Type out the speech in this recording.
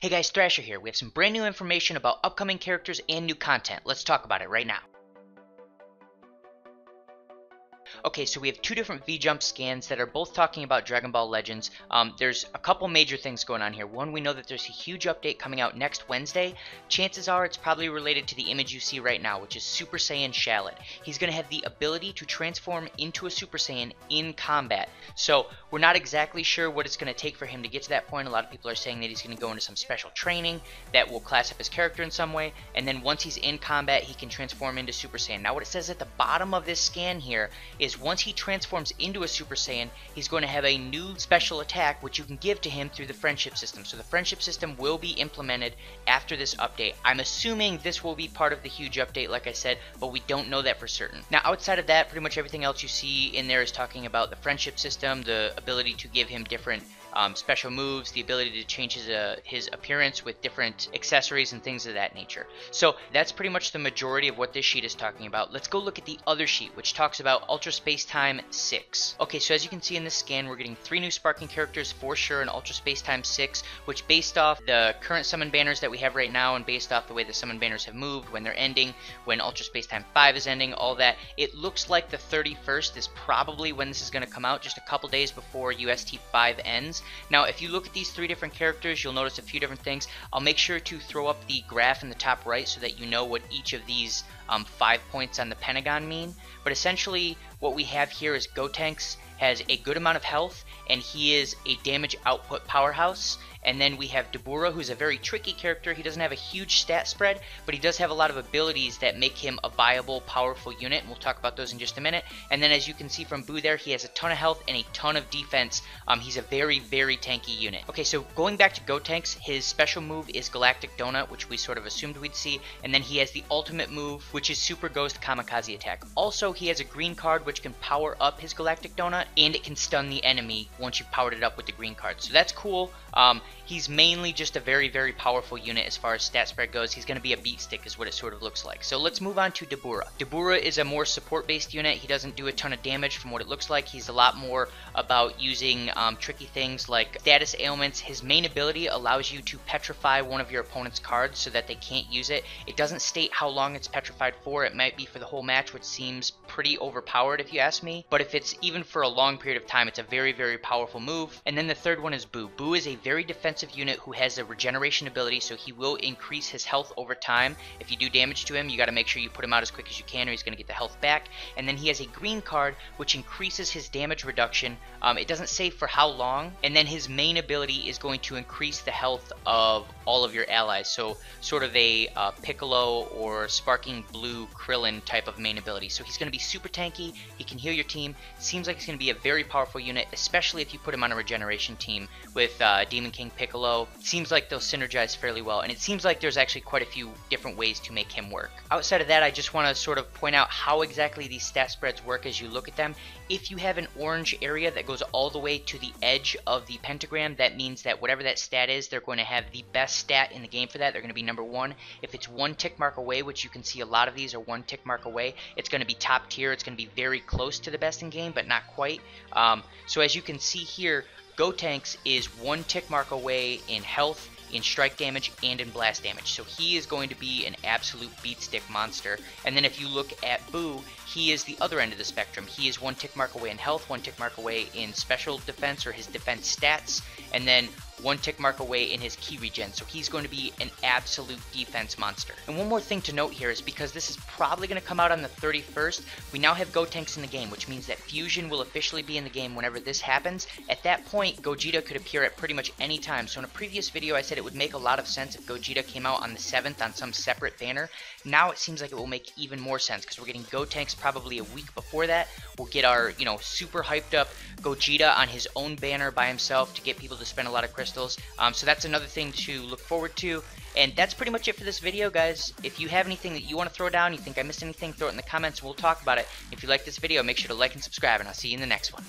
Hey guys, Thrasher here. We have some brand new information about upcoming characters and new content. Let's talk about it right now. Okay, so we have two different vjump scans that are both talking about Dragon Ball Legends. There's a couple major things going on here. One, we know that there's a huge update coming out next Wednesday. Chances are it's probably related to the image you see right now, which is Super Saiyan Shallot. He's going to have the ability to transform into a Super Saiyan in combat. So we're not exactly sure what it's going to take for him to get to that point. A lot of people are saying that he's going to go into some special training that will class up his character in some way, and then once he's in combat, he can transform into Super Saiyan. Now what it says at the bottom of this scan here is once he transforms into a Super Saiyan, he's going to have a new special attack which you can give to him through the friendship system. So the friendship system will be implemented after this update. I'm assuming this will be part of the huge update, like I said, but we don't know that for certain. Now outside of that, pretty much everything else you see in there is talking about the friendship system, the ability to give him different special moves, the ability to change his appearance with different accessories and things of that nature. So that's pretty much the majority of what this sheet is talking about. Let's go look at the other sheet, which talks about Ultra Space Time 6. Okay, so as you can see in this scan, we're getting 3 new sparking characters for sure in Ultra Space Time 6, which based off the current summon banners that we have right now and based off the way the summon banners have moved, when they're ending, when Ultra Space Time 5 is ending, all that, it looks like the 31st is probably when this is going to come out, just a couple days before UST6 ends. Now, if you look at these 3 different characters, you'll notice a few different things. I'll make sure to throw up the graph in the top right so that you know what each of these 5 points on the pentagon mean. But essentially, what we have here is Gotenks has a good amount of health, and he is a damage output powerhouse. And then we have Dabura, who's a very tricky character. He doesn't have a huge stat spread, but he does have a lot of abilities that make him a viable, powerful unit, and we'll talk about those in just a minute. And then as you can see from Buu there, he has a ton of health and a ton of defense. He's a very, very tanky unit. Okay, so going back to Gotenks, his special move is Galactic Donut, which we sort of assumed we'd see, and then he has the ultimate move, which is Super Ghost Kamikaze Attack. Also, he has a green card, which can power up his Galactic Donut, and it can stun the enemy once you've powered it up with the green card. So that's cool. He's mainly just a very, very powerful unit as far as stat spread goes. He's going to be a beat stick is what it sort of looks like. So let's move on to Dabura. Dabura is a more support-based unit. He doesn't do a ton of damage from what it looks like. He's a lot more about using tricky things like status ailments. His main ability allows you to petrify one of your opponent's cards so that they can't use it. It doesn't state how long it's petrified for. It might be for the whole match, which seems pretty overpowered if you ask me. But if it's even for a long period of time, it's a very, very powerful move. And then the third one is Buu. Buu is a very defensive unit who has a regeneration ability, so he will increase his health over time. If you do damage to him, you got to make sure you put him out as quick as you can or he's going to get the health back. And then he has a green card which increases his damage reduction. It doesn't say for how long. And then his main ability is going to increase the health of all of your allies, so sort of a Piccolo or Sparking Blue Krillin type of main ability. So he's going to be super tanky. He can heal your team. Seems like he's going to be a very powerful unit, especially if you put him on a regeneration team with Demon King Piccolo. Seems like they'll synergize fairly well, and it seems like there's actually quite a few different ways to make him work. Outside of that, I just want to sort of point out how exactly these stat spreads work as you look at them. If you have an orange area that goes all the way to the edge of the pentagram, that means that whatever that stat is, they're going to have the best stat in the game for that. They're going to be number 1. If it's 1 tick mark away, which you can see a lot of these are 1 tick mark away, it's going to be top tier. It's going to be very close to the best in game, but not quite. So as you can see here, Gotenks is 1 tick mark away in health, in strike damage, and in blast damage. So he is going to be an absolute beat stick monster. And then if you look at Buu, he is the other end of the spectrum. He is 1 tick mark away in health, 1 tick mark away in special defense or his defense stats, and then 1 tick mark away in his key regen. So he's going to be an absolute defense monster. And one more thing to note here is because this is probably going to come out on the 31st, we now have Gotenks in the game, which means that Fusion will officially be in the game whenever this happens. At that point, Gogeta could appear at pretty much any time. So in a previous video, I said it would make a lot of sense if Gogeta came out on the 7th on some separate banner. Now it seems like it will make even more sense because we're getting Gotenks probably a week before that. We'll get our, super hyped up Gogeta on his own banner by himself to get people to spend a lot of crystals. So that's another thing to look forward to. And that's pretty much it for this video, guys. If you have anything that you want to throw down, you think I missed anything, throw it in the comments and we'll talk about it. If you like this video, make sure to like and subscribe, and I'll see you in the next one.